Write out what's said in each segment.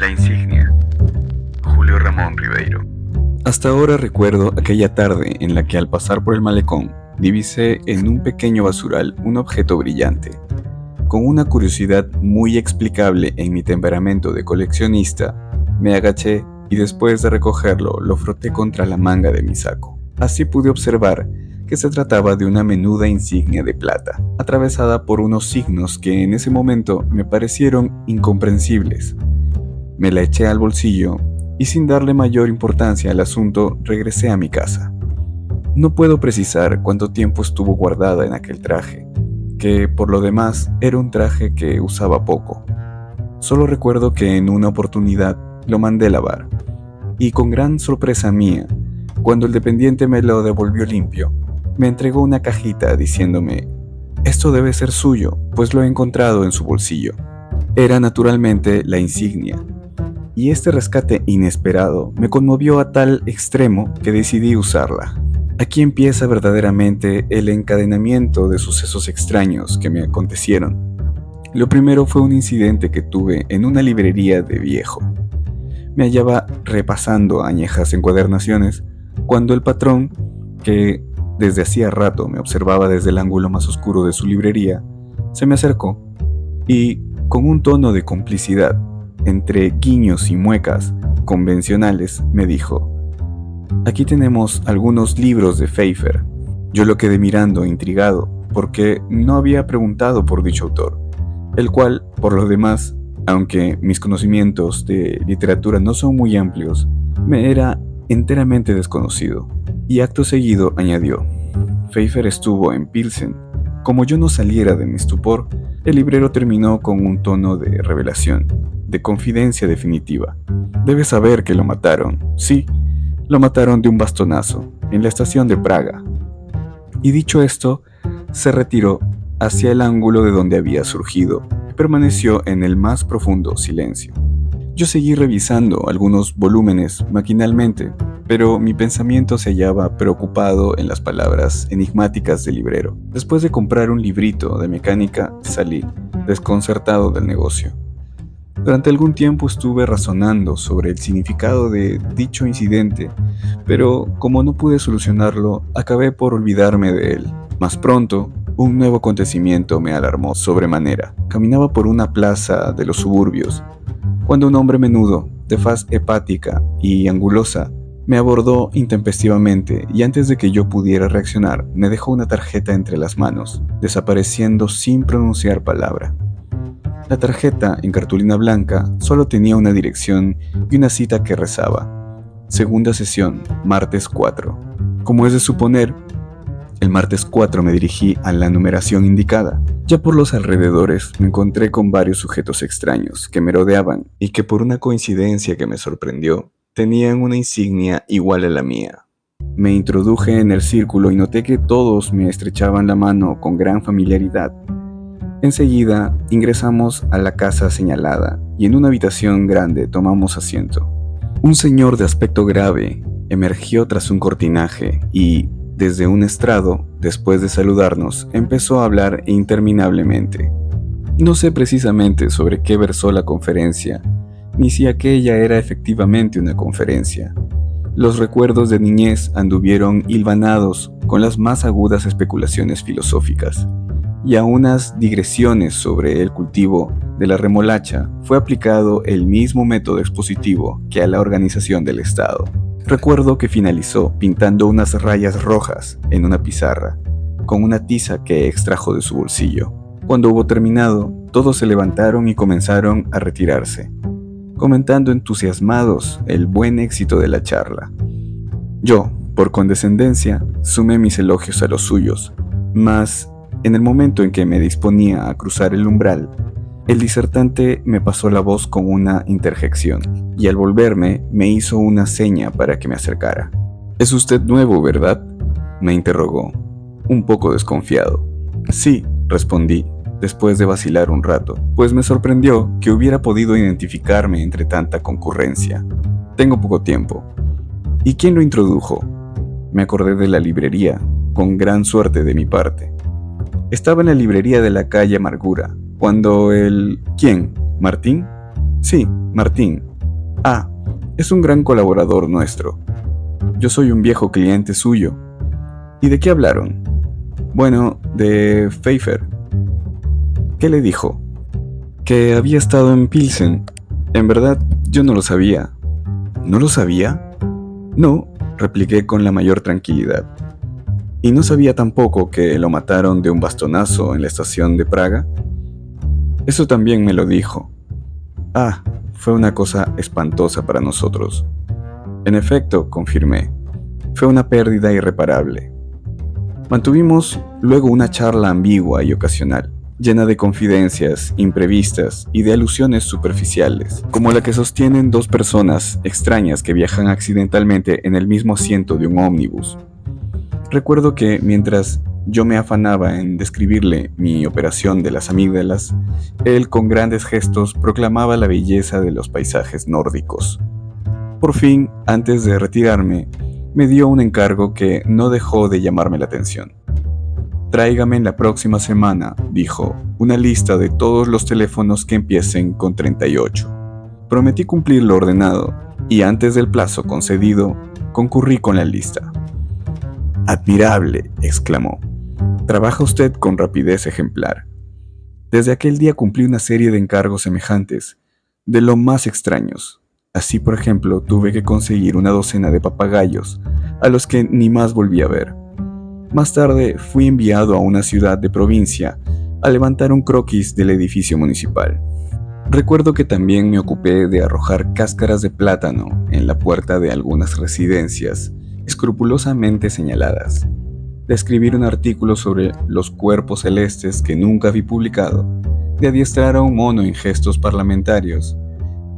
La insignia. Julio Ramón Ribeiro. Hasta ahora recuerdo aquella tarde en la que al pasar por el malecón divisé en un pequeño basural un objeto brillante. Con una curiosidad muy explicable en mi temperamento de coleccionista, me agaché y después de recogerlo lo froté contra la manga de mi saco. Así pude observar que se trataba de una menuda insignia de plata, atravesada por unos signos que en ese momento me parecieron incomprensibles. Me la eché al bolsillo y sin darle mayor importancia al asunto regresé a mi casa. No puedo precisar cuánto tiempo estuvo guardada en aquel traje, que por lo demás era un traje que usaba poco. Solo recuerdo que en una oportunidad lo mandé lavar, y con gran sorpresa mía, cuando el dependiente me lo devolvió limpio, me entregó una cajita diciéndome: «Esto debe ser suyo, pues lo he encontrado en su bolsillo». Era naturalmente la insignia, y este rescate inesperado me conmovió a tal extremo que decidí usarla. Aquí empieza verdaderamente el encadenamiento de sucesos extraños que me acontecieron. Lo primero fue un incidente que tuve en una librería de viejo. Me hallaba repasando añejas encuadernaciones cuando el patrón, que desde hacía rato me observaba desde el ángulo más oscuro de su librería, se me acercó y, con un tono de complicidad, entre guiños y muecas convencionales, me dijo: «Aquí tenemos algunos libros de Pfeiffer». Yo lo quedé mirando intrigado, porque no había preguntado por dicho autor, el cual, por lo demás, aunque mis conocimientos de literatura no son muy amplios, me era enteramente desconocido. Y acto seguido añadió: «Pfeiffer estuvo en Pilsen». Como yo no saliera de mi estupor, el librero terminó con un tono de revelación, de confidencia definitiva. «Debes saber que lo mataron». «Sí, lo mataron de un bastonazo, en la estación de Praga». Y dicho esto, se retiró hacia el ángulo de donde había surgido y permaneció en el más profundo silencio. Yo seguí revisando algunos volúmenes maquinalmente, pero mi pensamiento se hallaba preocupado en las palabras enigmáticas del librero. Después de comprar un librito de mecánica, salí, desconcertado del negocio. Durante algún tiempo estuve razonando sobre el significado de dicho incidente, pero como no pude solucionarlo, acabé por olvidarme de él. Más pronto, un nuevo acontecimiento me alarmó sobremanera. Caminaba por una plaza de los suburbios, cuando un hombre menudo, de faz hepática y angulosa, me abordó intempestivamente y antes de que yo pudiera reaccionar, me dejó una tarjeta entre las manos, desapareciendo sin pronunciar palabra. La tarjeta, en cartulina blanca, solo tenía una dirección y una cita que rezaba: «Segunda sesión, martes 4». Como es de suponer, el martes 4 me dirigí a la numeración indicada. Ya por los alrededores me encontré con varios sujetos extraños que me rodeaban y que, por una coincidencia que me sorprendió, tenían una insignia igual a la mía. Me introduje en el círculo y noté que todos me estrechaban la mano con gran familiaridad. Enseguida ingresamos a la casa señalada y en una habitación grande tomamos asiento. Un señor de aspecto grave emergió tras un cortinaje y, desde un estrado, después de saludarnos, empezó a hablar interminablemente. No sé precisamente sobre qué versó la conferencia, ni si aquella era efectivamente una conferencia. Los recuerdos de niñez anduvieron hilvanados con las más agudas especulaciones filosóficas, y a unas digresiones sobre el cultivo de la remolacha fue aplicado el mismo método expositivo que a la organización del Estado. Recuerdo que finalizó pintando unas rayas rojas en una pizarra, con una tiza que extrajo de su bolsillo. Cuando hubo terminado, todos se levantaron y comenzaron a retirarse, comentando entusiasmados el buen éxito de la charla. Yo, por condescendencia, sumé mis elogios a los suyos, mas en el momento en que me disponía a cruzar el umbral, el disertante me pasó la voz con una interjección, y al volverme me hizo una seña para que me acercara. «¿Es usted nuevo, verdad?», me interrogó, un poco desconfiado. «Sí», respondí, después de vacilar un rato, pues me sorprendió que hubiera podido identificarme entre tanta concurrencia. «Tengo poco tiempo». «¿Y quién lo introdujo?». Me acordé de la librería, con gran suerte de mi parte. Estaba en la librería de la calle Amargura, cuando el... «¿Quién? ¿Martín?». «Sí, Martín. Ah, es un gran colaborador nuestro. Yo soy un viejo cliente suyo. ¿Y de qué hablaron? Bueno, de Pfeiffer. ¿Qué le dijo? Que había estado en Pilsen. En verdad, yo no lo sabía. ¿No lo sabía? No, repliqué con la mayor tranquilidad. ¿Y no sabía tampoco que lo mataron de un bastonazo en la estación de Praga? Eso también me lo dijo. Ah, fue una cosa espantosa para nosotros. En efecto, confirmé, fue una pérdida irreparable. Mantuvimos luego una charla ambigua y ocasional, llena de confidencias imprevistas y de alusiones superficiales, como la que sostienen dos personas extrañas que viajan accidentalmente en el mismo asiento de un ómnibus. Recuerdo que mientras yo me afanaba en describirle mi operación de las amígdalas, él con grandes gestos proclamaba la belleza de los paisajes nórdicos. Por fin, antes de retirarme, me dio un encargo que no dejó de llamarme la atención. Tráigame en la próxima semana, dijo, una lista de todos los teléfonos que empiecen con 38. Prometí cumplir lo ordenado, y antes del plazo concedido, concurrí con la lista. Admirable, exclamó. Trabaja usted con rapidez ejemplar. Desde aquel día cumplí una serie de encargos semejantes, de lo más extraños. Así, por ejemplo, tuve que conseguir una docena de papagayos, a los que ni más volví a ver. Más tarde fui enviado a una ciudad de provincia a levantar un croquis del edificio municipal. Recuerdo que también me ocupé de arrojar cáscaras de plátano en la puerta de algunas residencias escrupulosamente señaladas, de escribir un artículo sobre los cuerpos celestes que nunca vi publicado, de adiestrar a un mono en gestos parlamentarios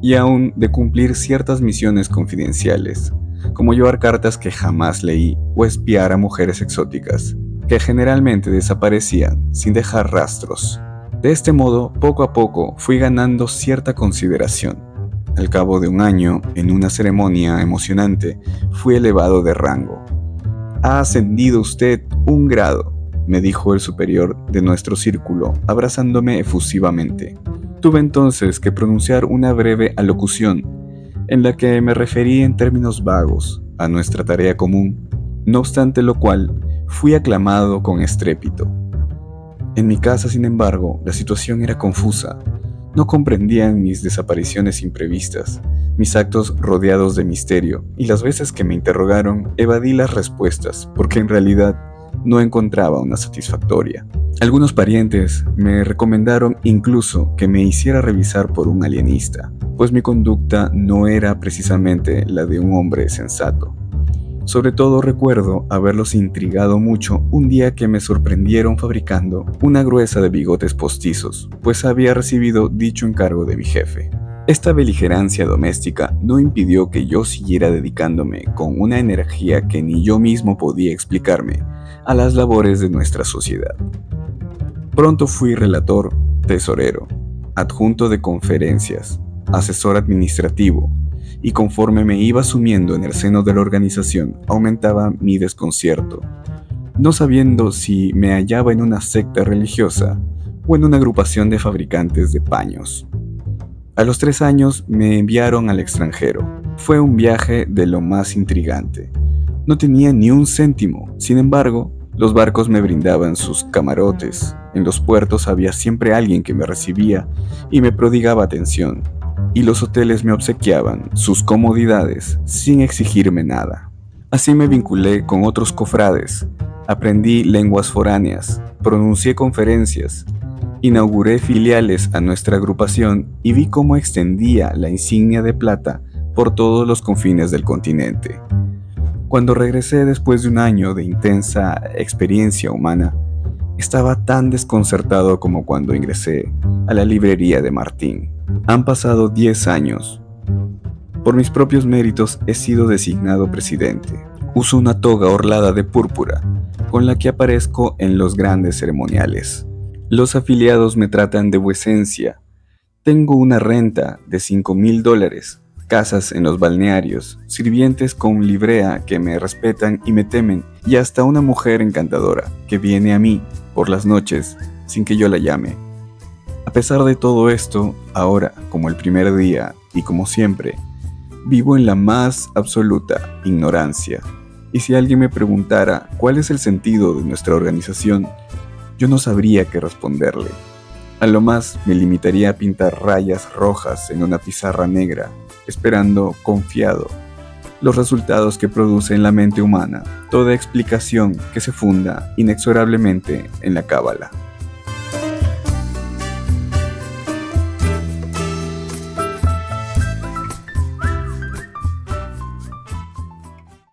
y aún de cumplir ciertas misiones confidenciales, como llevar cartas que jamás leí o espiar a mujeres exóticas, que generalmente desaparecían sin dejar rastros. De este modo, poco a poco, fui ganando cierta consideración. Al cabo de un año, en una ceremonia emocionante, fui elevado de rango. «Ha ascendido usted un grado», me dijo el superior de nuestro círculo, abrazándome efusivamente. Tuve entonces que pronunciar una breve alocución, en la que me referí en términos vagos a nuestra tarea común, no obstante lo cual, fui aclamado con estrépito. En mi casa, sin embargo, la situación era confusa. No comprendían mis desapariciones imprevistas, mis actos rodeados de misterio, y las veces que me interrogaron, evadí las respuestas, porque en realidad no encontraba una satisfactoria. Algunos parientes me recomendaron incluso que me hiciera revisar por un alienista, pues mi conducta no era precisamente la de un hombre sensato. Sobre todo recuerdo haberlos intrigado mucho un día que me sorprendieron fabricando una gruesa de bigotes postizos, pues había recibido dicho encargo de mi jefe. Esta beligerancia doméstica no impidió que yo siguiera dedicándome con una energía que ni yo mismo podía explicarme a las labores de nuestra sociedad. Pronto fui relator, tesorero, adjunto de conferencias, asesor administrativo, y conforme me iba sumiendo en el seno de la organización, aumentaba mi desconcierto, no sabiendo si me hallaba en una secta religiosa o en una agrupación de fabricantes de paños. A los 3 años me enviaron al extranjero. Fue un viaje de lo más intrigante. No tenía ni un céntimo, sin embargo, los barcos me brindaban sus camarotes. En los puertos había siempre alguien que me recibía y me prodigaba atención, y los hoteles me obsequiaban sus comodidades sin exigirme nada. Así me vinculé con otros cofrades, aprendí lenguas foráneas, pronuncié conferencias, inauguré filiales a nuestra agrupación y vi cómo extendía la insignia de plata por todos los confines del continente. Cuando regresé después de un año de intensa experiencia humana, estaba tan desconcertado como cuando ingresé a la librería de Martín. Han pasado 10 años. Por mis propios méritos he sido designado presidente. Uso una toga orlada de púrpura, con la que aparezco en los grandes ceremoniales. Los afiliados me tratan de vuecencia. Tengo una renta de $5,000, casas en los balnearios, sirvientes con librea que me respetan y me temen, y hasta una mujer encantadora que viene a mí por las noches sin que yo la llame. A pesar de todo esto, ahora, como el primer día y como siempre, Vivo en la más absoluta ignorancia. Y si alguien me preguntara cuál es el sentido de nuestra organización, yo no sabría qué responderle. A lo más me limitaría a pintar rayas rojas en una pizarra negra, esperando, confiado, los resultados que produce en la mente humana toda explicación que se funda inexorablemente en la cábala.